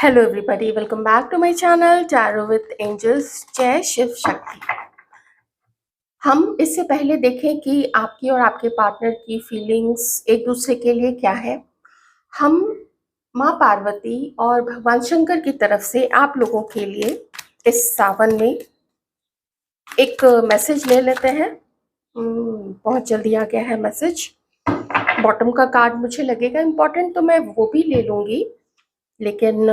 Hello everybody, welcome back to my channel tarot with angels. जय शिव शक्ति। हम इससे पहले देखें कि आपकी और आपके पार्टनर की फीलिंग्स एक दूसरे के लिए क्या है। हम माँ पार्वती और भगवान शंकर की तरफ से आप लोगों के लिए इस सावन में एक मैसेज ले लेते हैं। बहुत जल्दी आ गया है मैसेज। बॉटम का कार्ड मुझे लगेगा इम्पोर्टेंट, तो मैं वो भी ले लूंगी, लेकिन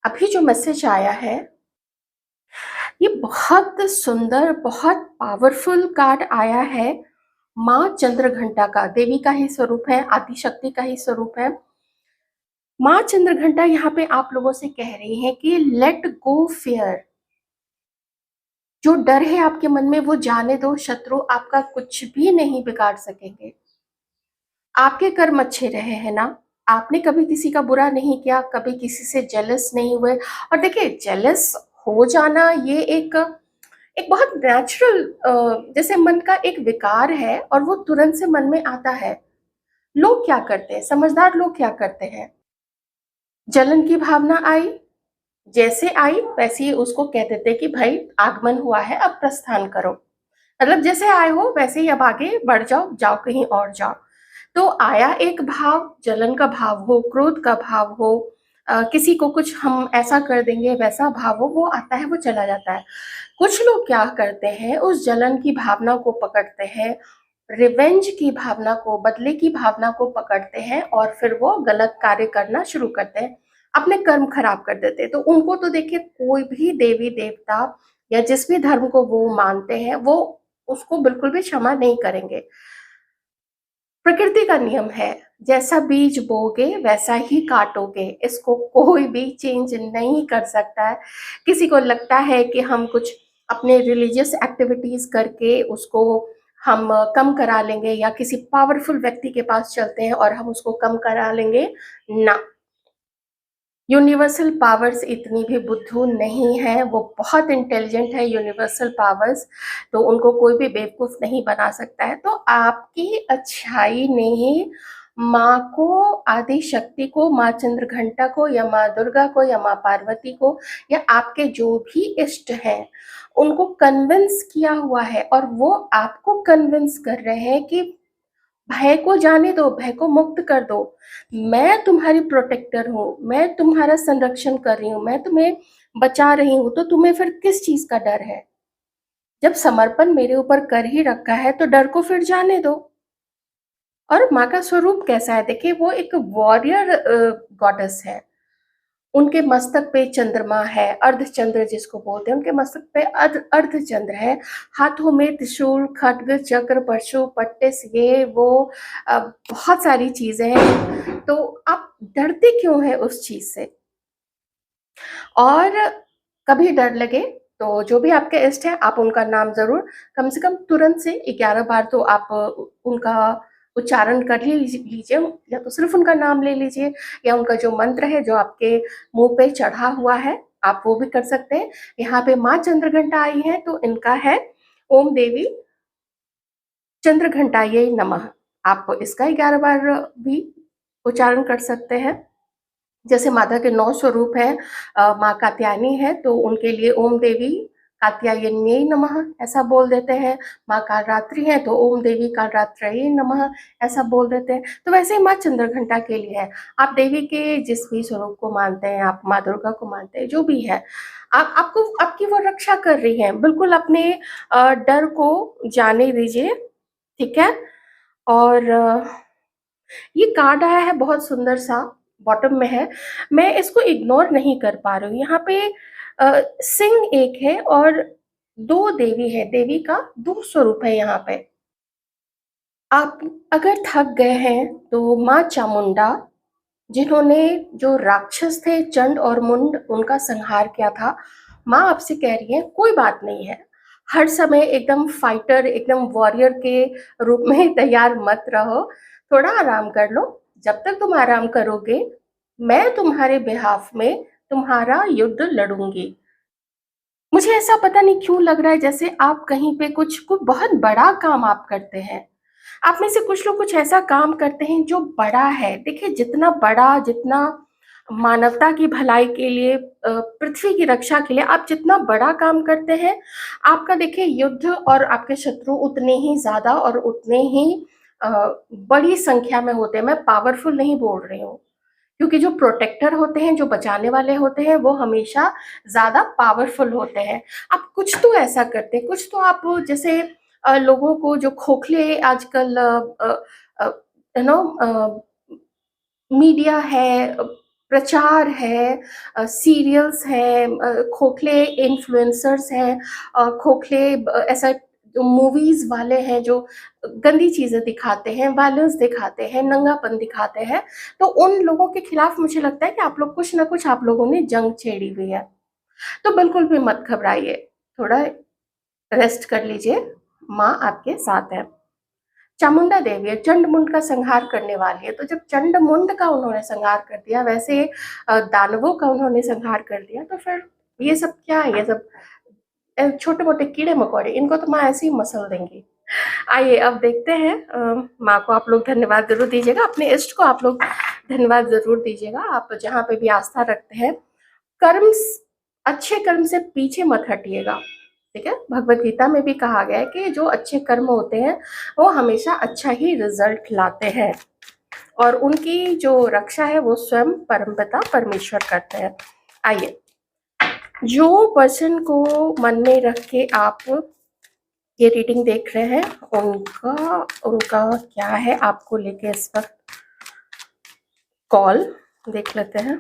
अभी जो मैसेज आया है ये बहुत सुंदर, बहुत पावरफुल कार्ड आया है। माँ चंद्रघंटा का, देवी का ही स्वरूप है, आदिशक्ति का ही स्वरूप है। माँ चंद्रघंटा यहाँ पे आप लोगों से कह रही है कि लेट गो फियर। जो डर है आपके मन में वो जाने दो। शत्रु आपका कुछ भी नहीं बिगाड़ सकेंगे। आपके कर्म अच्छे रहे हैं ना। आपने कभी किसी का बुरा नहीं किया, कभी किसी से जेलस नहीं हुए। और देखिए, जेलस हो जाना ये एक एक बहुत नेचुरल, जैसे मन का एक विकार है और वो तुरंत से मन में आता है। लोग क्या करते हैं, समझदार लोग क्या करते हैं, जलन की भावना आई, जैसे आई वैसे ही उसको कह देते कि भाई आगमन हुआ है, अब प्रस्थान करो। मतलब जैसे आए हो वैसे ही अब आगे बढ़ जाओ, जाओ कहीं और जाओ। तो आया एक भाव, जलन का भाव हो, क्रोध का भाव हो, किसी को कुछ हम ऐसा कर देंगे वैसा भाव हो, वो आता है वो चला जाता है। कुछ लोग क्या करते हैं, उस जलन की भावना को पकड़ते हैं, रिवेंज की भावना को, बदले की भावना को पकड़ते हैं और फिर वो गलत कार्य करना शुरू करते हैं, अपने कर्म खराब कर देते हैं। तो उनको तो देखिए, कोई भी देवी देवता या जिस भी धर्म को वो मानते हैं वो उसको बिल्कुल भी क्षमा नहीं करेंगे। प्रकृति का नियम है, जैसा बीज बोगे वैसा ही काटोगे, इसको कोई भी चेंज नहीं कर सकता है। किसी को लगता है कि हम कुछ अपने रिलीजियस एक्टिविटीज करके उसको हम कम करा लेंगे, या किसी पावरफुल व्यक्ति के पास चलते हैं और हम उसको कम करा लेंगे। ना, यूनिवर्सल पावर्स इतनी भी बुद्धू नहीं है, वो बहुत इंटेलिजेंट है यूनिवर्सल पावर्स। तो उनको कोई भी बेवकूफ नहीं बना सकता है। तो आपकी अच्छाई ने ही माँ को, आदि शक्ति को, माँ चंद्रघंटा को या माँ दुर्गा को या माँ पार्वती को या आपके जो भी इष्ट हैं उनको कन्विंस किया हुआ है, और वो आपको कन्विंस कर रहे हैं कि भय को जाने दो, भय को मुक्त कर दो। मैं तुम्हारी प्रोटेक्टर हूँ, मैं तुम्हारा संरक्षण कर रही हूँ, मैं तुम्हें बचा रही हूँ, तो तुम्हें फिर किस चीज का डर है। जब समर्पण मेरे ऊपर कर ही रखा है तो डर को फिर जाने दो। और माँ का स्वरूप कैसा है, देखिए वो एक वॉरियर गॉडेस है। उनके मस्तक पे चंद्रमा है, अर्धचंद्र जिसको बोलते हैं, उनके मस्तक पे अर्धचंद्र है। हाथों में त्रिशूल, खड्ग, चक्र, परशु, पट्टिस, ये वो बहुत सारी चीजें हैं। तो आप डरते क्यों हैं उस चीज से। और कभी डर लगे तो जो भी आपके इष्ट है आप उनका नाम जरूर, कम से कम तुरंत से 11 बार तो आप उनका उच्चारण कर ही लीजिए, या तो सिर्फ उनका नाम ले लीजिए, या उनका जो मंत्र है जो आपके मुंह पे चढ़ा हुआ है आप वो भी कर सकते हैं। यहाँ पे माँ चंद्रघंटा आई है तो इनका है ओम देवी चंद्रघंटायै नमः। आप इसका 11 बार भी उच्चारण कर सकते हैं। जैसे माता के 9 स्वरूप हैं, माँ कात्यायनी है तो उनके लिए ओम देवी कात्यायन्यै नमः ऐसा बोल देते हैं। माँ कालरात्रि है तो ओम देवी कालरात्रयै नमः ऐसा बोल देते हैं। तो वैसे ही माँ चंद्रघंटा के लिए है। आप देवी के जिस भी स्वरूप को मानते हैं, आप माँ दुर्गा को मानते हैं, जो भी है, आप आपको आपकी वो रक्षा कर रही हैं। बिल्कुल अपने डर को जाने दीजिए, ठीक है। और ये कार्ड आया है बहुत सुंदर सा, बॉटम में है। मैं इसको इग्नोर नहीं कर पा रही हूँ। यहाँ पे सिंह एक है और 2 देवी है, देवी का 2 स्वरूप है यहाँ पे। आप अगर थक गए हैं तो माँ चामुंडा, जिन्होंने जो राक्षस थे चंड और मुंड, उनका संहार किया था, माँ आपसे कह रही है कोई बात नहीं है। हर समय एकदम फाइटर, एकदम वॉरियर के रूप में तैयार मत रहो, थोड़ा आराम कर लो। जब तक तुम आराम करोगे मैं तुम्हारे बिहाफ में तुम्हारा युद्ध लड़ूंगी। मुझे ऐसा पता नहीं क्यों लग रहा है जैसे आप कहीं पे कुछ बहुत बड़ा काम आप करते हैं। आप में से कुछ लोग कुछ ऐसा काम करते हैं जो बड़ा है। देखिए, जितना बड़ा, जितना मानवता की भलाई के लिए, पृथ्वी की रक्षा के लिए आप जितना बड़ा काम करते हैं, आपका देखिए युद्ध और आपके शत्रु उतने ही ज़्यादा और उतने ही अ, बड़ी संख्या में होते हैं। मैं पावरफुल नहीं बोल रही हूँ, क्योंकि जो प्रोटेक्टर होते हैं, जो बचाने वाले होते हैं, वो हमेशा ज़्यादा पावरफुल होते हैं। आप कुछ तो ऐसा करते हैं, कुछ तो आप जैसे लोगों को जो खोखले आजकल अ, यू नो मीडिया है, प्रचार है, सीरियल्स हैं, खोखले इन्फ्लुएंसर्स हैं, खोखले ऐसा जो मूवीज़ वाले हैं जो गंदी चीज़ें दिखाते हैं, वायलेंस दिखाते हैं, नंगापन दिखाते हैं, तो उन लोगों के खिलाफ मुझे लगता है कि आप लोग कुछ ना कुछ आप लोगों ने जंग छेड़ी हुई है। तो बिल्कुल भी मत घबराइए, थोड़ा रेस्ट कर लीजिए, माँ आपके साथ है। चामुंडा देवी है, चंड-मुंड का संहार करने वाली है, तो जब चंड-मुंड का उन्होंने संहार कर दिया, वैसे दानवों का उन्होंने संहार कर दिया, तो फिर ये सब क्या है? ये सब छोटे-मोटे कीड़े-मकोड़े, इनको तो माँ ऐसे ही मसल देंगी। आइए अब देखते हैं, माँ को आप लोग धन्यवाद ज़रूर दीजिएगा, अपने इष्ट को आप लोग धन्यवाद ज़रूर दीजिएगा, आप जहाँ पे भी आस्था रखते हैं। कर्म अच्छे कर्म से पीछे मत हटिएगा, ठीक है? भगवत गीता में भी कहा गया है कि जो अच्छे कर्म होते हैं वो हमेशा अच्छा ही रिजल्ट लाते हैं, और उनकी जो रक्षा है वो स्वयं परमपिता परमेश्वर करते हैं। आइए, जो पर्सन को मन में रख के आप ये रीडिंग देख रहे हैं, उनका उनका क्या है आपको लेके इस वक्त कॉल, देख लेते हैं।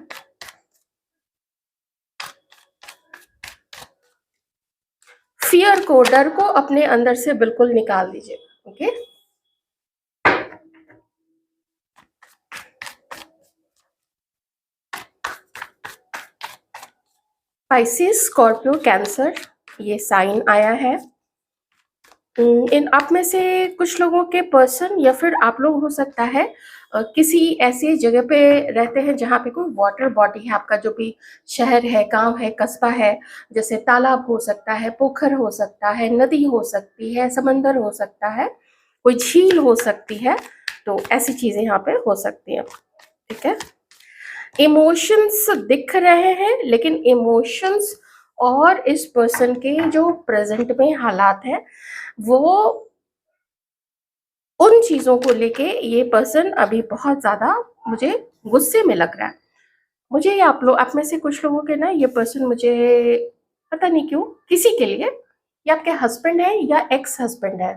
फियर को, डर को अपने अंदर से बिल्कुल निकाल दीजिए, ओके? स्पाइसिस, स्कॉर्पियो, कैंसर, ये साइन आया है। इन आप में से कुछ लोगों के पर्सन या फिर आप लोग हो सकता है किसी ऐसी जगह पे रहते हैं जहाँ पे कोई वाटर बॉडी है, आपका जो भी शहर है, गांव है, कस्बा है, जैसे तालाब हो सकता है, पोखर हो सकता है, नदी हो सकती है, समंदर हो सकता है, कोई झील हो सकती है, तो ऐसी चीजें यहाँ पे हो सकती हैं, ठीक है? इमोशंस दिख रहे हैं, लेकिन इमोशंस और इस पर्सन के जो प्रेजेंट में हालात हैं, वो उन चीज़ों को लेके ये पर्सन अभी बहुत ज़्यादा मुझे गुस्से में लग रहा है। मुझे ये आप में से कुछ लोगों के ना ये पर्सन मुझे पता नहीं क्यों किसी के लिए, ये आपके हस्बैंड है या एक्स हस्बैंड है।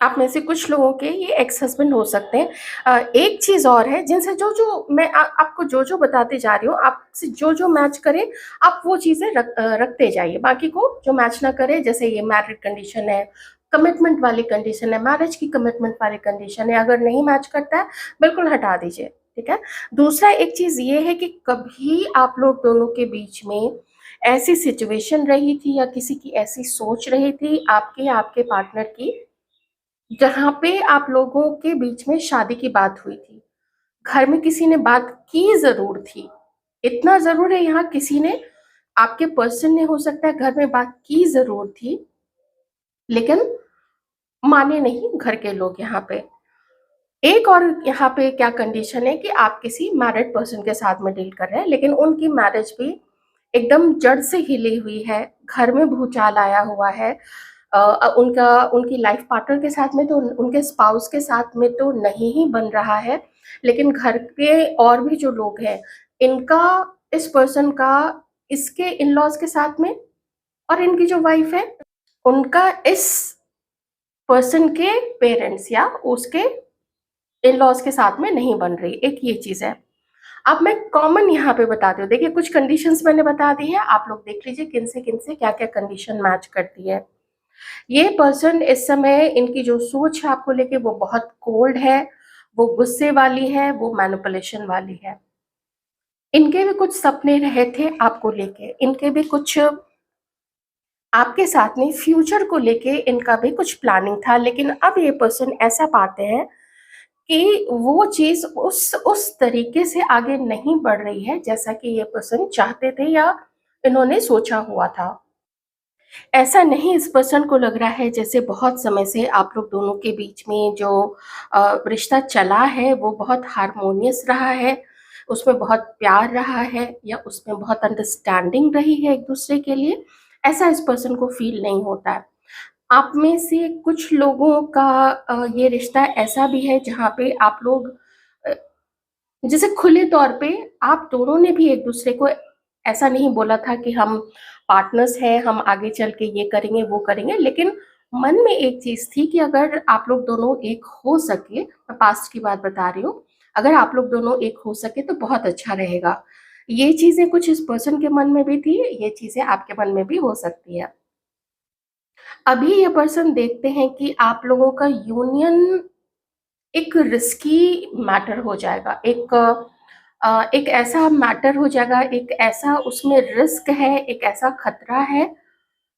आप में से कुछ लोगों के ये एक्स हस्बैंड हो सकते हैं। एक चीज़ और है, जिनसे जो-जो मैं आपको जो-जो बताते जा रही हूँ, आपसे जो-जो मैच करे, आप वो चीज़ें रखते जाइए। बाकी को जो मैच ना करे, जैसे ये मैरिड कंडीशन है, कमिटमेंट वाली कंडीशन है, मैरिज की कमिटमेंट वाली कंडीशन है, अगर नहीं मैच करता है, बिल्कुल हटा दीजिए, ठीक है? दूसरा एक चीज़ ये है कि कभी आप लोग दोनों के बीच में ऐसी सिचुएशन रही थी या किसी की ऐसी सोच रही थी आपके या आपके पार्टनर की, जहाँ पे आप लोगों के बीच में शादी की बात हुई थी। घर में किसी ने बात की ज़रूर थी। इतना ज़रूर है, यहाँ किसी ने, आपके पर्सन ने हो सकता है घर में बात की ज़रूर थी, लेकिन माने नहीं घर के लोग यहाँ पे। एक और यहाँ पे क्या कंडीशन है कि आप किसी मैरिड पर्सन के साथ में डील कर रहे हैं, लेकिन उनकी मैरिज भी एकदम जड़ से हिली हुई है, घर में भूचाल आया हुआ है। उनका उनकी लाइफ पार्टनर के साथ में तो, उनके स्पाउस के साथ में तो नहीं ही बन रहा है, लेकिन घर के और भी जो लोग हैं, इनका, इस पर्सन का, इसके इन-लॉज़ के साथ में, और इनकी जो वाइफ है, उनका इस पर्सन के पेरेंट्स या उसके इन-लॉज़ के साथ में नहीं बन रही, एक ये चीज़ है। अब मैं कॉमन यहाँ पे बताती हूँ, देखिए कुछ कंडीशंस मैंने बता दी है, आप लोग देख लीजिए किन से क्या-क्या कंडीशन मैच करती है। ये पर्सन इस समय, इनकी जो सोच है आपको लेके वो बहुत कोल्ड है, वो गुस्से वाली है, वो मैनिपुलेशन वाली है। इनके भी कुछ सपने रहे थे आपको लेके, इनके भी कुछ आपके साथ में फ्यूचर को लेके इनका भी कुछ प्लानिंग था, लेकिन अब ये पर्सन ऐसा पाते हैं कि वो चीज़ उस तरीके से आगे नहीं बढ़ रही है जैसा कि ये पर्सन चाहते थे या इन्होंने सोचा हुआ था। ऐसा नहीं, इस पर्सन को लग रहा है जैसे बहुत समय से आप लोग दोनों के बीच में जो रिश्ता चला है वो बहुत हार्मोनियस रहा है। उसमें बहुत प्यार रहा है या उसमें बहुत अंडरस्टैंडिंग रही है एक दूसरे के लिए, ऐसा इस पर्सन को फील नहीं होता है। आप में से कुछ लोगों का ये रिश्ता ऐसा भी है जहाँ पे आप लोग अ, जैसे खुले तौर पे आप दोनों ने भी एक दूसरे को ऐसा नहीं बोला था कि हम पार्टनर्स हैं, हम आगे चल के ये करेंगे वो करेंगे, लेकिन मन में एक चीज थी कि अगर आप लोग दोनों एक हो सके, मैं पास्ट की बात बता रही हूँ, अगर आप लोग दोनों एक हो सके तो बहुत अच्छा रहेगा। ये चीजें कुछ इस पर्सन के मन में भी थी, ये चीजें आपके मन में भी हो सकती है। अभी ये पर्सन देखते हैं कि आप लोगों का यूनियन एक रिस्की मैटर हो जाएगा, एक ऐसा मैटर हो जाएगा, एक ऐसा उसमें रिस्क है, एक ऐसा खतरा है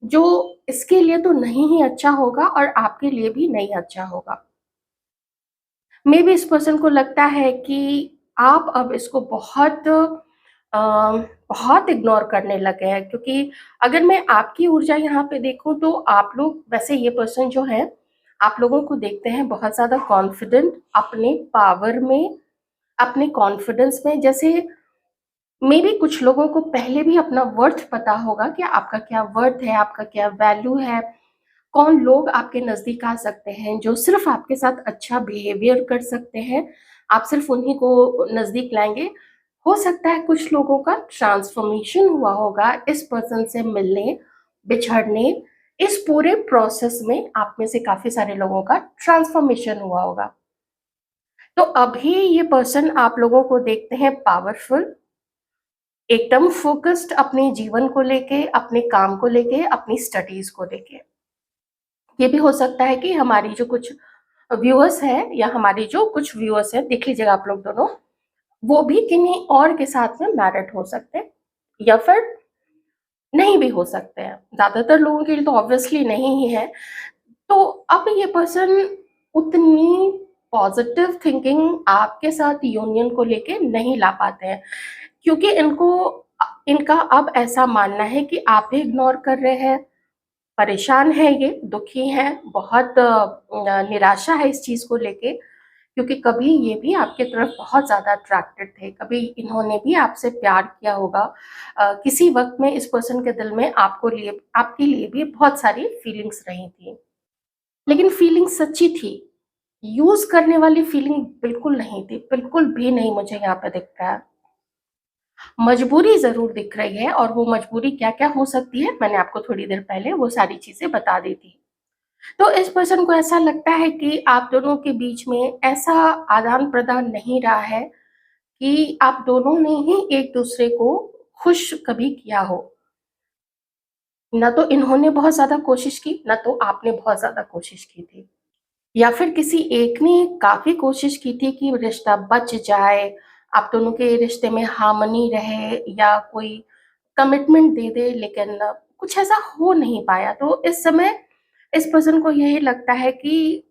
जो इसके लिए तो नहीं ही अच्छा होगा और आपके लिए भी नहीं अच्छा होगा। मे बी इस पर्सन को लगता है कि आप अब इसको बहुत इग्नोर करने लगे हैं, क्योंकि अगर मैं आपकी ऊर्जा यहाँ पे देखूं तो आप लोग वैसे ये पर्सन जो है आप लोगों को देखते हैं बहुत ज़्यादा कॉन्फिडेंट अपने पावर में, अपने कॉन्फिडेंस में। जैसे मे बी कुछ लोगों को पहले भी अपना वर्थ पता होगा कि आपका क्या वर्थ है, आपका क्या वैल्यू है, कौन लोग आपके नज़दीक आ सकते हैं जो सिर्फ आपके साथ अच्छा बिहेवियर कर सकते हैं, आप सिर्फ उन्हीं को नज़दीक लाएंगे। हो सकता है कुछ लोगों का ट्रांसफॉर्मेशन हुआ होगा इस पर्सन से मिलने, बिछड़ने, इस पूरे प्रोसेस में आप में से काफ़ी सारे लोगों का ट्रांसफॉर्मेशन हुआ होगा। तो अभी ये पर्सन आप लोगों को देखते हैं पावरफुल, एकदम फोकस्ड अपने जीवन को लेके, अपने काम को लेके, अपनी स्टडीज को लेके। ये भी हो सकता है कि हमारी जो कुछ व्यूअर्स है या हमारी जो कुछ व्यूअर्स है, देख लीजिएगा आप लोग दोनों, वो भी किन्हीं और के साथ में मैरिड हो सकते हैं या फिर नहीं भी हो सकते हैं। ज्यादातर लोगों के लिए तो ऑब्वियसली नहीं ही है। तो अब ये पर्सन उतनी पॉजिटिव थिंकिंग आपके साथ यूनियन को लेके नहीं ला पाते हैं, क्योंकि इनका अब ऐसा मानना है कि आप ही इग्नोर कर रहे हैं, परेशान है, ये दुखी है, बहुत निराशा है इस चीज को लेके, क्योंकि कभी ये भी आपके तरफ बहुत ज्यादा अट्रैक्टेड थे, कभी इन्होंने भी आपसे प्यार किया होगा। किसी वक्त में इस पर्सन के दिल में आपके लिए भी बहुत सारी फीलिंग्स रही थी, लेकिन फीलिंग सच्ची थी, यूज करने वाली फीलिंग बिल्कुल नहीं थी, बिल्कुल भी नहीं। मुझे यहाँ पे दिख रहा है मजबूरी जरूर दिख रही है, और वो मजबूरी क्या क्या हो सकती है मैंने आपको थोड़ी देर पहले वो सारी चीजें बता दी थी। तो इस पर्सन को ऐसा लगता है कि आप दोनों के बीच में ऐसा आदान प्रदान नहीं रहा है कि आप दोनों ने ही एक दूसरे को खुश कभी किया हो। ना तो इन्होंने बहुत ज्यादा कोशिश की, ना तो आपने बहुत ज्यादा कोशिश की थी, या फिर किसी एक ने काफी कोशिश की थी कि रिश्ता बच जाए, आप दोनों के रिश्ते में हार्मनी रहे या कोई कमिटमेंट दे दे, लेकिन कुछ ऐसा हो नहीं पाया। तो इस समय इस पर्सन को यही लगता है कि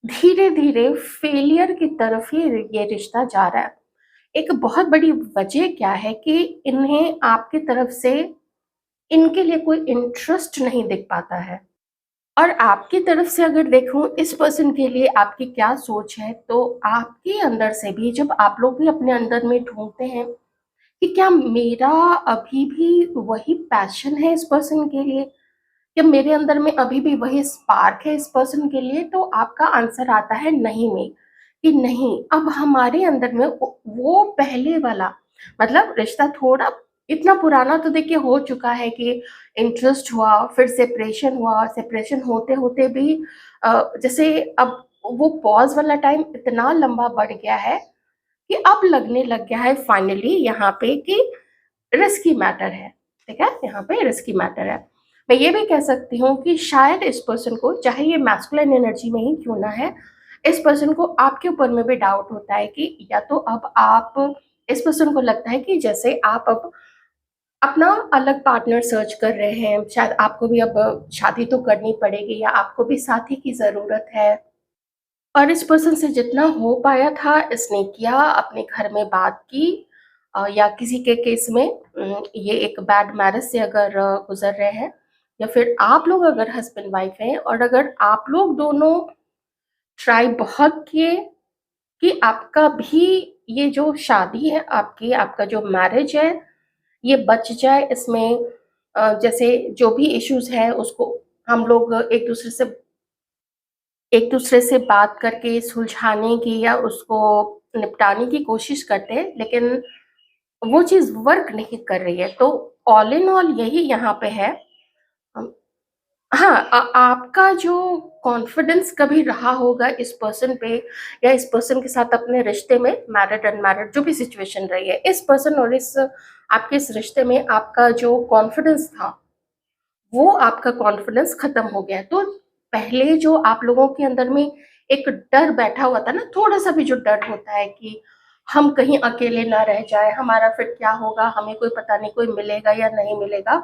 धीरे धीरे फेलियर की तरफ ही ये रिश्ता जा रहा है। एक बहुत बड़ी वजह क्या है कि इन्हें आपकी तरफ से इनके लिए कोई इंटरेस्ट नहीं दिख पाता है। और आपकी तरफ से अगर देखूं इस पर्सन के लिए आपकी क्या सोच है, तो आपके अंदर से भी जब आप लोग भी अपने अंदर में ढूंढते हैं कि क्या मेरा अभी भी वही पैशन है इस पर्सन के लिए, क्या मेरे अंदर में अभी भी वही स्पार्क है इस पर्सन के लिए, तो आपका आंसर आता है नहीं में, कि नहीं, अब हमारे अंदर में वो पहले वाला, मतलब रिश्ता थोड़ा इतना पुराना तो देखिए हो चुका है कि इंटरेस्ट हुआ, फिर सेपरेशन हुआ, सेपरेशन होते होते भी जैसे अब वो पॉज वाला टाइम इतना लंबा बढ़ गया है कि अब लगने लग गया है फाइनली यहाँ पे कि रिस्की मैटर है। ठीक है, यहाँ पे रिस्की मैटर है। मैं ये भी कह सकती हूँ कि शायद इस पर्सन को, चाहे ये मैस्कुलिन एनर्जी में ही क्यों ना है, इस पर्सन को आपके ऊपर में भी डाउट होता है कि या तो अब आप, इस पर्सन को लगता है कि जैसे आप अब अपना अलग पार्टनर सर्च कर रहे हैं, शायद आपको भी अब शादी तो करनी पड़ेगी या आपको भी साथी की जरूरत है, और इस पर्सन से जितना हो पाया था इसने किया, अपने घर में बात की, या किसी के केस में ये एक बैड मैरिज से अगर गुजर रहे हैं, या फिर आप लोग अगर हस्बैंड वाइफ हैं और अगर आप लोग दोनों ट्राई बहुत किए कि आपका भी ये जो शादी है आपकी, आपका जो मैरिज है, ये बच जाए इसमें। जैसे जो भी इश्यूज़ हैं उसको हम लोग एक-दूसरे से बात करके सुलझाने की या उसको निपटाने की कोशिश करते हैं, लेकिन वो चीज़ वर्क नहीं कर रही है। तो ऑल इन ऑल यही यहाँ पे है। अम, हाँ, आपका जो कॉन्फिडेंस कभी रहा होगा इस पर्सन पे या इस पर्सन के साथ अपने रिश्ते में, मैरिड अनमैरिड जो भी सिचुएशन रही है, इस पर्सन और इस आपके इस रिश्ते में आपका जो कॉन्फिडेंस था, वो आपका कॉन्फिडेंस खत्म हो गया है। तो पहले जो आप लोगों के अंदर में एक डर बैठा हुआ था ना, थोड़ा-सा भी जो डर होता है कि हम कहीं अकेले ना रह जाएँ, हमारा फिर क्या होगा, हमें कोई पता नहीं कोई मिलेगा या नहीं मिलेगा,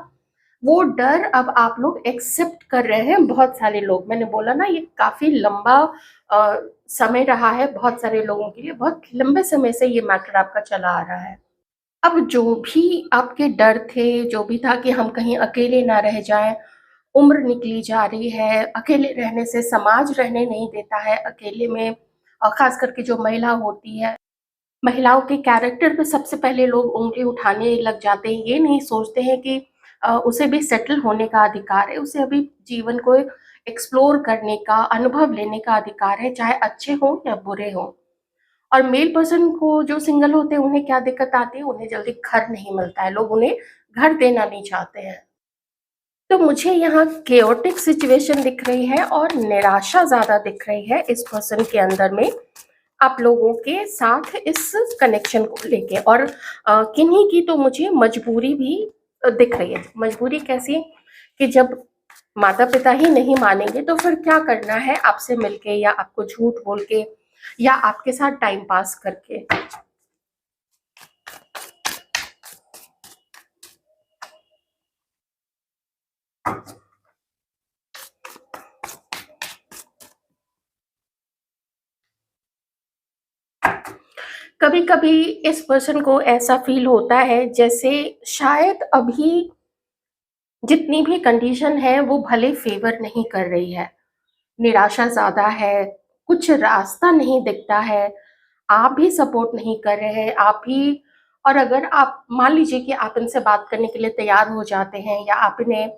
वो डर अब आप लोग एक्सेप्ट कर रहे हैं, बहुत सारे लोग। मैंने बोला ना ये काफ़ी लंबा अ, समय रहा है बहुत सारे लोगों के लिए, बहुत लंबे समय से ये मैटर आपका चला आ रहा है। अब जो भी आपके डर थे, जो भी था कि हम कहीं अकेले ना रह जाएँ, उम्र निकली जा रही है, अकेले रहने से समाज रहने नहीं देता है अकेले में, ख़ास करके जो महिला होती है, महिलाओं के कैरेक्टर पे सबसे पहले लोग उँगली उठाने लग जाते हैं। ये नहीं सोचते हैं कि उसे भी सेटल होने का अधिकार है, उसे अभी जीवन को एक्सप्लोर करने का, अनुभव लेने का अधिकार है, चाहे अच्छे हों या बुरे हों। और मेल पर्सन को जो सिंगल होते हैं उन्हें क्या दिक्कत आती है, उन्हें जल्दी घर नहीं मिलता है, लोग उन्हें घर देना नहीं चाहते हैं। तो मुझे यहाँ केओटिक सिचुएशन दिख रही है और निराशा ज़्यादा दिख रही है इस पर्सन के अंदर में, आप लोगों के साथ इस कनेक्शन को लेके। और किन्हीं की तो मुझे मजबूरी भी दिख रही है। मजबूरी कैसी? कि जब माता-पिता ही नहीं मानेंगे तो फिर क्या करना है आपसे मिलके या आपको झूठ बोल के या आपके साथ टाइम पास करके। कभी-कभी इस पर्सन को ऐसा फ़ील होता है जैसे शायद अभी जितनी भी कंडीशन है वो भले फ़ेवर नहीं कर रही है। निराशा ज़्यादा है, कुछ रास्ता नहीं दिखता है, आप भी सपोर्ट नहीं कर रहे हैं, आप भी। और अगर आप मान लीजिए कि आप इनसे बात करने के लिए तैयार हो जाते हैं या आप इन्हें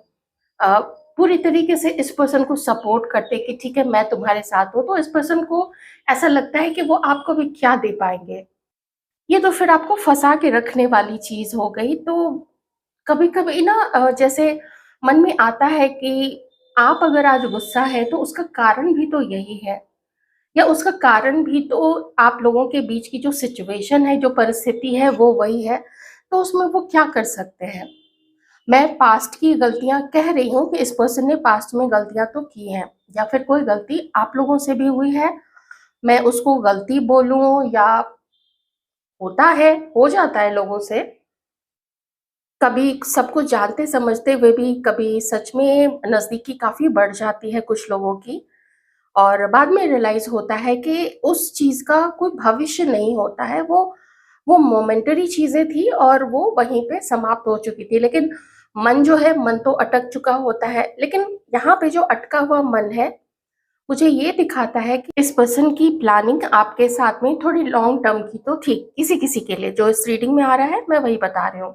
अ, पूरी तरीके से इस पर्सन को सपोर्ट करते हैं कि ठीक है मैं तुम्हारे साथ हूँ, तो इस पर्सन को ऐसा लगता है कि वो आपको भी क्या दे पाएँगे। ये तो फिर आपको फँसा के रखने वाली चीज़ हो गई। तो कभी-कभी ना जैसे मन में आता है कि आप अगर आज गुस्सा है तो उसका कारण भी तो यही है, या उसका कारण भी तो आप लोगों के बीच की जो सिचुएशन है, जो परिस्थिति है वो वही है, तो उसमें वो क्या कर सकते हैं? मैं पास्ट की गलतियाँ कह रही हूँ कि इस पर्सन ने पास्ट में गलतियाँ तो की हैं, या फिर कोई गलती आप लोगों से भी हुई है, मैं उसको गलती बोलूँ या होता है, हो जाता है लोगों से। कभी सब कुछ जानते समझते हुए भी कभी सच में नज़दीकी काफ़ी बढ़ जाती है कुछ लोगों की, और बाद में रियलाइज़ होता है कि उस चीज़ का कोई भविष्य नहीं होता है। वो मोमेंटरी चीज़ें थी और वो वहीं पे समाप्त हो चुकी थी। लेकिन मन जो है, मन तो अटक चुका होता है। लेकिन यहाँ पे जो अटका हुआ मन है, मुझे ये दिखाता है कि इस पर्सन की प्लानिंग आपके साथ में थोड़ी लॉन्ग टर्म की तो थी, किसी-किसी के लिए। जो इस रीडिंग में आ रहा है, मैं वही बता रही हूँ।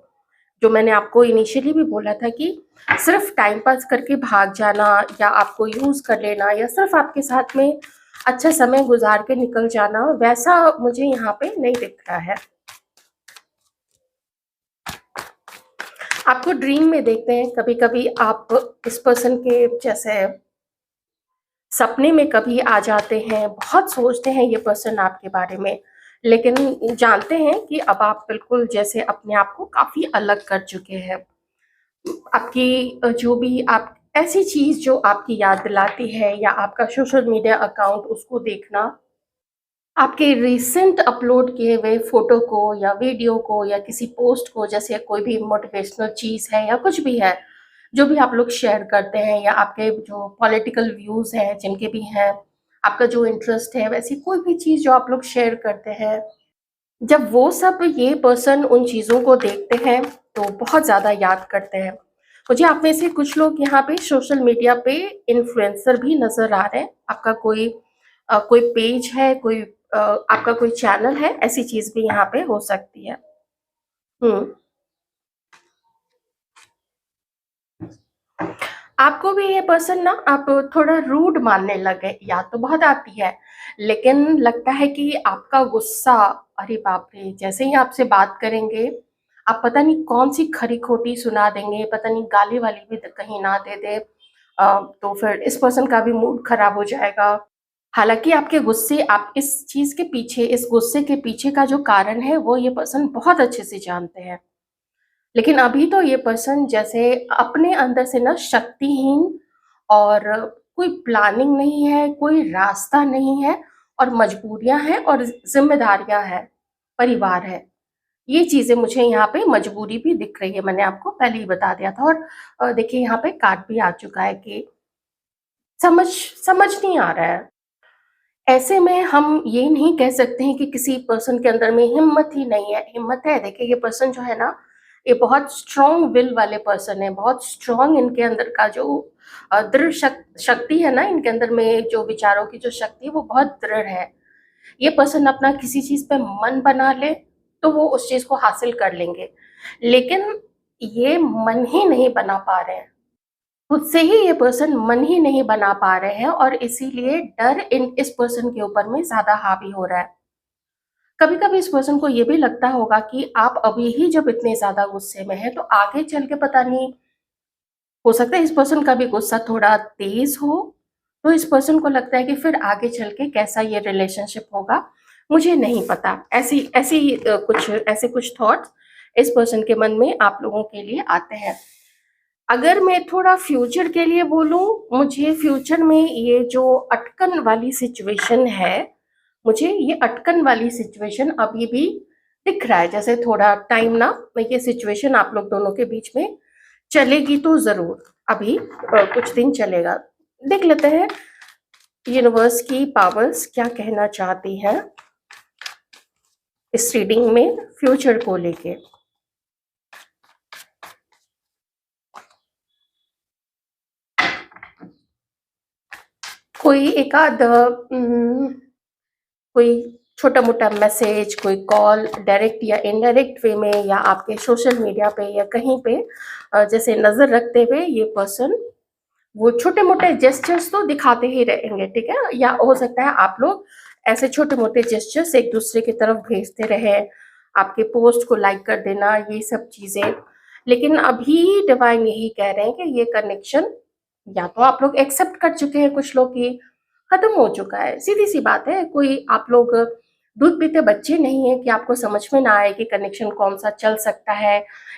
जो मैंने आपको इनिशियली भी बोला था कि सिर्फ़ टाइम पास करके भाग जाना या आपको यूज़ कर लेना या सिर्फ़ आपके साथ में अच्छा समय गुज़ार के निकल जाना, वैसा मुझे यहाँ पे नहीं दिख रहा है। आपको ड्रीम में देखते हैं, कभी-कभी आप इस पर्सन के जैसे सपने में कभी आ जाते हैं, बहुत सोचते हैं ये पर्सन आपके बारे में, लेकिन जानते हैं कि अब आप बिल्कुल जैसे अपने आप को काफ़ी अलग कर चुके हैं। आपकी जो भी आप ऐसी चीज़ जो आपकी याद दिलाती है या आपका सोशल मीडिया अकाउंट उसको देखना, आपके रिसेंट अपलोड किए हुए फ़ोटो को या वीडियो को या किसी पोस्ट को, जैसे कोई भी मोटिवेशनल चीज़ है या कुछ भी है, जो भी आप लोग शेयर करते हैं या आपके जो पॉलिटिकल व्यूज़ हैं जिनके भी हैं, आपका जो इंटरेस्ट है, वैसी कोई भी चीज़ जो आप लोग शेयर करते हैं, जब वो सब ये पर्सन उन चीज़ों को देखते हैं, तो बहुत ज़्यादा याद करते हैं। मुझे आप में से कुछ लोग यहाँ पे सोशल मीडिया पे इन्फ्लुएंसर भी नज़र आ रहे हैं। आपका कोई कोई पेज है, कोई आपका कोई चैनल है, ऐसी चीज़ भी यहाँ पे हो सकती है। हुँ। आपको भी ये पर्सन ना आप थोड़ा रूड मानने लगे, याद तो बहुत आती है, लेकिन लगता है कि आपका गुस्सा, अरे बाप रे! जैसे ही आपसे बात करेंगे, आप पता नहीं कौन-सी खरी-खोटी सुना देंगे, पता नहीं गाली-वाली भी द कहीं ना दे दें। तो फिर इस पर्सन का भी मूड खराब हो जाएगा। हालाँकि आपके गुस्से आप इस चीज़ के पीछे, इस गुस्से के पीछे का जो कारण है, वो ये पर्सन बहुत अच्छे से जानते हैं। लेकिन अभी तो ये पर्सन जैसे अपने अंदर से ना शक्तिहीन, और कोई प्लानिंग नहीं है, कोई रास्ता नहीं है, और मजबूरियाँ हैं और ज़िम्मेदारियाँ हैं, परिवार है। ये चीज़ें मुझे यहाँ पे मजबूरी भी दिख रही है, मैंने आपको पहले ही बता दिया था। और देखिए यहाँ पे कार्ड भी आ चुका है कि समझ समझ नहीं आ रहा है। ऐसे में हम ये नहीं कह सकते हैं कि किसी पर्सन के अंदर में हिम्मत ही नहीं है, हिम्मत है। देखिए ये पर्सन जो है ना, ये बहुत स्ट्रॉन्ग विल वाले पर्सन है, बहुत स्ट्रॉन्ग इनके अंदर का जो दृढ़ शक्ति है ना, इनके अंदर में जो विचारों की जो शक्ति है वो बहुत दृढ़ है। ये पर्सन अपना किसी चीज़ पे मन बना ले, तो वो उस चीज़ को हासिल कर लेंगे। लेकिन ये मन ही नहीं बना पा रहे हैं। खुद से ही ये पर्सन मन ही नहीं बना पा रहे हैं, और इसीलिए डर इन इस पर्सन के ऊपर में ज़्यादा हावी हो रहा है। कभी-कभी इस पर्सन को ये भी लगता होगा कि आप अभी ही जब इतने ज़्यादा गुस्से में हैं, तो आगे चल के पता नहीं, हो सकता है इस पर्सन का भी गुस्सा थोड़ा तेज़ हो, तो इस पर्सन को लगता है कि फिर आगे चल के कैसा ये रिलेशनशिप होगा, मुझे नहीं पता। ऐसी ऐसी कुछ ऐसे कुछ थॉट्स इस पर्सन के मन में आप लोगों के लिए आते हैं। अगर मैं थोड़ा फ्यूचर के लिए बोलूँ, मुझे फ्यूचर में ये जो अटकन वाली सिचुएशन है, मुझे ये अटकन वाली सिचुएशन अभी भी दिख रहा है। जैसे थोड़ा टाइम ना, ये सिचुएशन आप लोग दोनों के बीच में चलेगी तो ज़रूर, अभी कुछ दिन चलेगा। देख लेते हैं यूनिवर्स की पावर्स क्या कहना चाहती हैं इस रीडिंग में फ्यूचर को लेके। कोई एकाध कोई छोटा-मोटा मैसेज, कोई कॉल डायरेक्ट या इनडायरेक्ट वे में, या आपके सोशल मीडिया पे या कहीं पे जैसे नज़र रखते हुए ये पर्सन वो छोटे-मोटे जेस्चर्स तो दिखाते ही रहेंगे, ठीक है? या हो सकता है आप लोग ऐसे छोटे-मोटे जेस्चर्स एक-दूसरे की तरफ भेजते रहें, आपके पोस्ट को लाइक कर देना, ये सब चीज़ें। लेकिन अभी डिवाइन यही कह रहे हैं कि ये कनेक्शन या तो आप लोग एक्सेप्ट कर चुके हैं, कुछ लोग ये खत्म हो चुका है। सीधी-सी बात है, कोई आप लोग दूध पीते बच्चे नहीं हैं कि आपको समझ में ना आए कि कनेक्शन कौन-सा चल सकता है,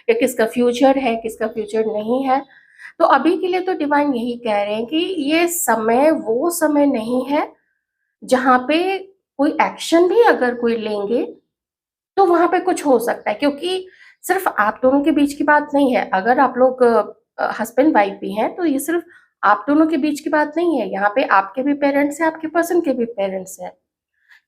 या किसका फ्यूचर है, किसका फ्यूचर नहीं है। तो अभी के लिए तो डिवाइन यही कह रहे हैं कि ये समय वो समय नहीं है, जहाँ पे कोई एक्शन भी अगर कोई लेंगे, तो वहाँ पे कुछ हो सकता है, क्योंकि सिर्फ़ आप दोनों के बीच की बात नहीं है। अगर आप लोग हस्बैंड-वाइफ भी हैं, तो ये सिर्फ़ आप दोनों के बीच की बात नहीं है। यहाँ पे आपके भी पेरेंट्स हैं, आपके पर्सन के भी पेरेंट्स हैं।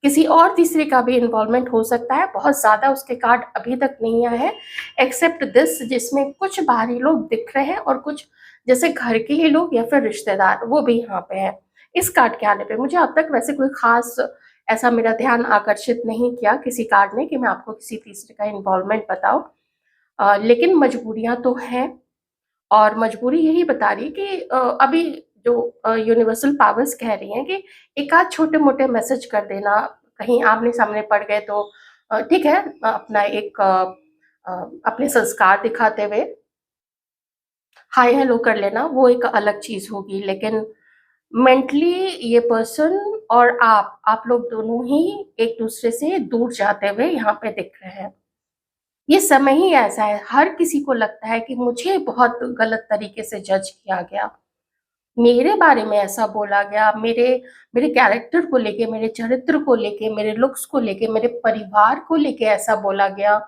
किसी और तीसरे का भी इन्वॉल्वमेंट हो सकता है। बहुत ज़्यादा उसके कार्ड अभी तक नहीं आए हैं, एक्सेप्ट दिस, जिसमें कुछ बाहरी लोग दिख रहे हैं और कुछ जैसे घर के ही लोग या फिर रिश्तेदार, वो भी यहाँ पे हैं। इस कार्ड के आने पे मुझे अब तक वैसे कोई ख़ास ऐसा मेरा ध्यान आकर्षित नहीं किया किसी कार्ड ने कि मैं आपको किसी तीसरे का इन्वॉल्वमेंट बताऊँ। लेकिन मजबूरियाँ तो हैं, और मजबूरी यही बता रही है कि अभी जो यूनिवर्सल पावर्स कह रही हैं कि एक आध छोटे-मोटे मैसेज कर देना, कहीं आमने-सामने पड़ गए तो ठीक है, अपना एक अ, अपने संस्कार दिखाते हुए हाय हेलो कर लेना, वो एक अलग चीज़ होगी। लेकिन मेंटली ये पर्सन और आप लोग दोनों ही एक-दूसरे से दूर जाते हुए यहाँ पे दिख रहे हैं। ये समय ही ऐसा है, हर किसी को लगता है कि मुझे बहुत गलत तरीके से जज किया गया। मेरे बारे में ऐसा बोला गया, मेरे मेरे कैरेक्टर को लेके, मेरे चरित्र को लेके, मेरे लुक्स को लेके, मेरे परिवार को लेके ऐसा बोला गया।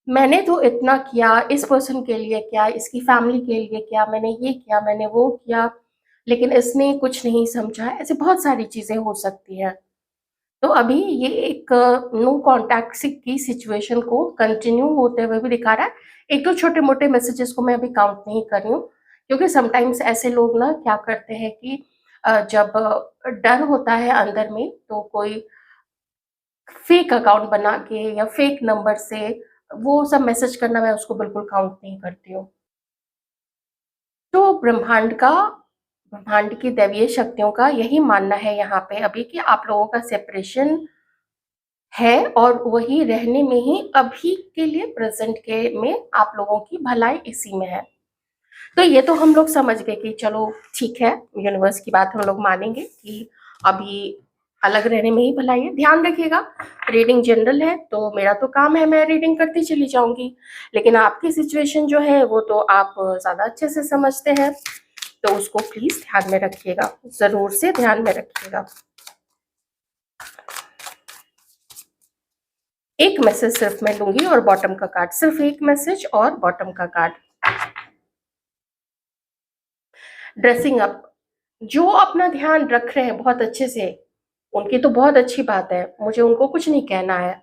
मैंने तो इतना किया, इस पर्सन के लिए किया, इसकी फैमिली के लिए किया, मैंने ये किया, मैंने वो किया, लेकिन इसने कुछ नहीं समझा। ऐसी बहुत सारी चीज़ें हो सकती हैं। तो अभी ये एक नो कॉन्टैक्ट सी की सिचुएशन को कंटिन्यू होते हुए भी दिखा रहा है। एक तो छोटे-मोटे मैसेजेस को मैं अभी काउंट नहीं कर रही हूँ, क्योंकि समटाइम्स ऐसे लोग ना क्या करते हैं कि जब डर होता है अंदर में, तो कोई फेक अकाउंट बना के या फेक नंबर से वो सब मैसेज करना मैं उसको बिल्कुल काउंट नहीं करती हूँ। तो ब्रह्मांड की दैवीय शक्तियों का यही मानना है यहाँ पे अभी कि आप लोगों का सेपरेशन है और वही रहने में ही अभी के लिए प्रेजेंट के में आप लोगों की भलाई इसी में है। तो ये तो हम लोग समझ गए कि चलो ठीक है, यूनिवर्स की बात हम लोग मानेंगे कि अभी अलग रहने में ही भलाई है। ध्यान रखिएगा, रीडिंग जनरल है तो मेरा तो काम है, मैं रीडिंग करती चली जाऊंगी, लेकिन आपकी सिचुएशन जो है वो तो आप ज्यादा अच्छे से समझते हैं, तो उसको प्लीज ध्यान में रखिएगा, जरूर से ध्यान में रखिएगा। एक मैसेज सिर्फ मैं लूंगी और बॉटम का कार्ड, सिर्फ एक मैसेज और बॉटम का कार्ड। ड्रेसिंग अप, जो अपना ध्यान रख रहे हैं बहुत अच्छे से, उनकी तो बहुत अच्छी बात है, मुझे उनको कुछ नहीं कहना है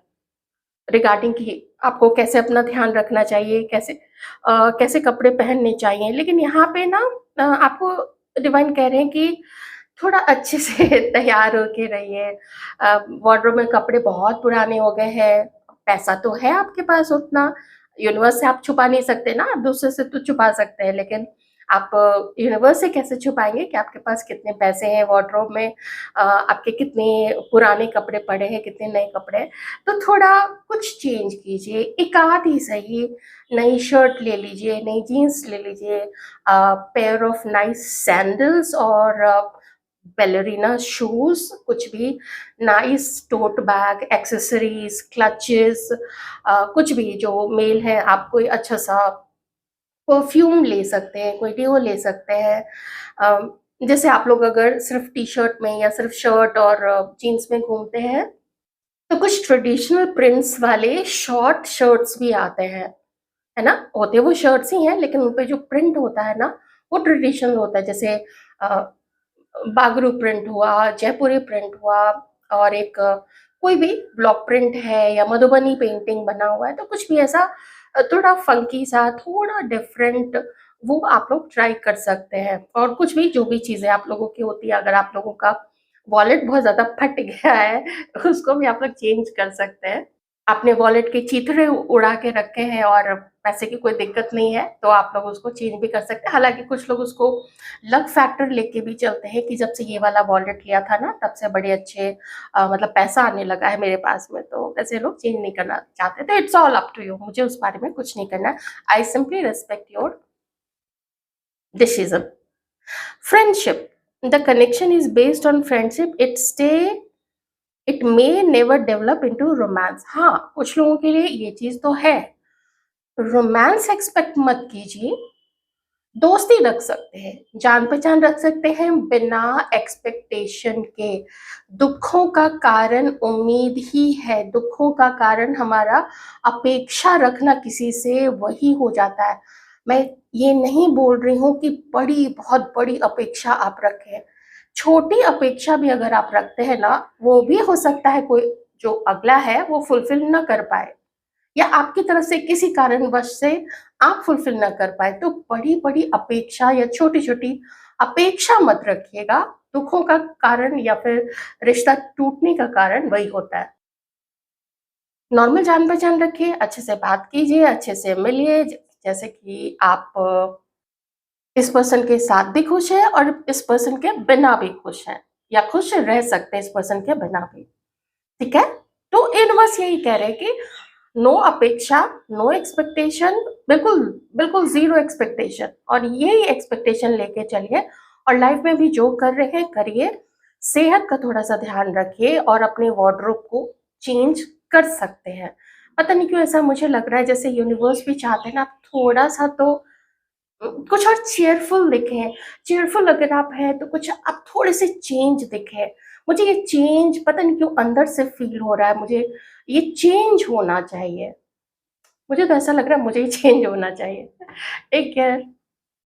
रिगार्डिंग कि आपको कैसे अपना ध्यान रखना चाहिए, कैसे कपड़े पहनने चाहिए, लेकिन यहाँ पे ना आपको डिवाइन कह रहे हैं कि थोड़ा अच्छे से तैयार होके रहिए। वार्डरोब में कपड़े बहुत पुराने हो गए हैं, पैसा तो है आपके पास उतना, यूनिवर्स से आप छुपा नहीं सकते ना, आप दूसरे से तो छुपा सकते हैं, लेकिन आप यूनिवर्स से कैसे छुपाएंगे कि आपके पास कितने पैसे हैं वार्डरोब में, आपके कितने पुराने कपड़े पड़े हैं, कितने नए कपड़े हैं। तो थोड़ा कुछ चेंज कीजिए, एक आध ही सही, नई शर्ट ले लीजिए, नई जीन्स ले लीजिए, पेयर ऑफ नाइस सैंडल्स और बैलरीना शूज, कुछ भी nice tote bag, accessories, clutches, कुछ भी जो मेल है, आप कोई अच्छा सा परफ्यूम ले सकते हैं, कोई डिओ ले सकते हैं। जैसे आप लोग अगर सिर्फ टी शर्ट में या सिर्फ शर्ट और जीन्स में घूमते हैं, तो कुछ ट्रेडिशनल प्रिंट्स वाले शॉर्ट शर्ट्स भी आते हैं, है ना, होते वो शर्ट्स ही हैं लेकिन उन पे जो प्रिंट होता है ना वो ट्रेडिशनल होता है, जैसे बागरू प्रिंट हुआ, जयपुरी प्रिंट हुआ, और एक कोई भी ब्लॉक प्रिंट है या मधुबनी पेंटिंग बना हुआ है, तो कुछ भी ऐसा थोड़ा फंकी सा, थोड़ा डिफरेंट, वो आप लोग ट्राई कर सकते हैं। और कुछ भी जो भी चीजें आप लोगों की होती है, अगर आप लोगों का वॉलेट बहुत ज्यादा फट गया है उसको भी आप लोग चेंज कर सकते हैं। आपने वॉलेट के चीथड़े उड़ा के रखे हैं और पैसे की कोई दिक्कत नहीं है, तो आप लोग उसको चेंज भी कर सकते हैं। हालांकि कुछ लोग उसको लक फैक्टर लेके भी चलते हैं कि जब से ये वाला वॉलेट लिया था ना तब से बड़े अच्छे मतलब पैसा आने लगा है मेरे पास में, तो ऐसे लोग चेंज नहीं करना चाहते, तो it's all up to you, मुझे उस बारे में कुछ नहीं करना। I simply respect your decision. Friendship, the connection is based on friendship, it may never develop into romance. हाँ, कुछ लोगों के लिए ये चीज तो है, रोमांस एक्सपेक्ट मत कीजिए, दोस्ती रख सकते हैं, जान पहचान रख सकते हैं बिना एक्सपेक्टेशन के। दुखों का कारण उम्मीद ही है, दुखों का कारण हमारा अपेक्षा रखना किसी से, वही हो जाता है। मैं ये नहीं बोल रही हूँ कि बड़ी बहुत बड़ी अपेक्षा आप रखें, छोटी अपेक्षा भी अगर आप रखते हैं ना, वो भी हो सकता है कोई जो अगला है वो फुलफिल न कर पाए, या आपकी तरफ से किसी कारणवश से आप फुलफिल ना कर पाए, तो बड़ी बड़ी अपेक्षा या छोटी छोटी अपेक्षा मत रखिएगा, दुखों का कारण या फिर रिश्ता टूटने का कारण वही होता है। नॉर्मल जान पहचान रखिए, अच्छे से बात कीजिए, अच्छे से मिलिए, जैसे कि आप इस पर्सन के साथ भी खुश है और इस पर्सन के बिना भी खुश है, या खुश रह सकते हैं इस पर्सन के बिना भी, ठीक है। तो यूनिवर्स यही कह रहे हैं कि नो अपेक्षा, नो एक्सपेक्टेशन, बिल्कुल बिल्कुल जीरो एक्सपेक्टेशन, और यही एक्सपेक्टेशन लेके चलिए, और लाइफ में भी जो कर रहे हैं करिए, सेहत का थोड़ा सा ध्यान रखिए और अपने वार्डरोब को चेंज कर सकते हैं। पता नहीं क्यों ऐसा मुझे लग रहा है जैसे यूनिवर्स भी चाहते हैं ना आप थोड़ा सा तो कुछ और चेयरफुल दिखें, चेयरफुल अगर आप हैं तो कुछ आप थोड़े से चेंज दिखे। मुझे ये चेंज पता नहीं क्यों अंदर से फील हो रहा है, मुझे ये चेंज होना चाहिए, मुझे तो ऐसा लग रहा है मुझे ये चेंज होना चाहिए। Take care.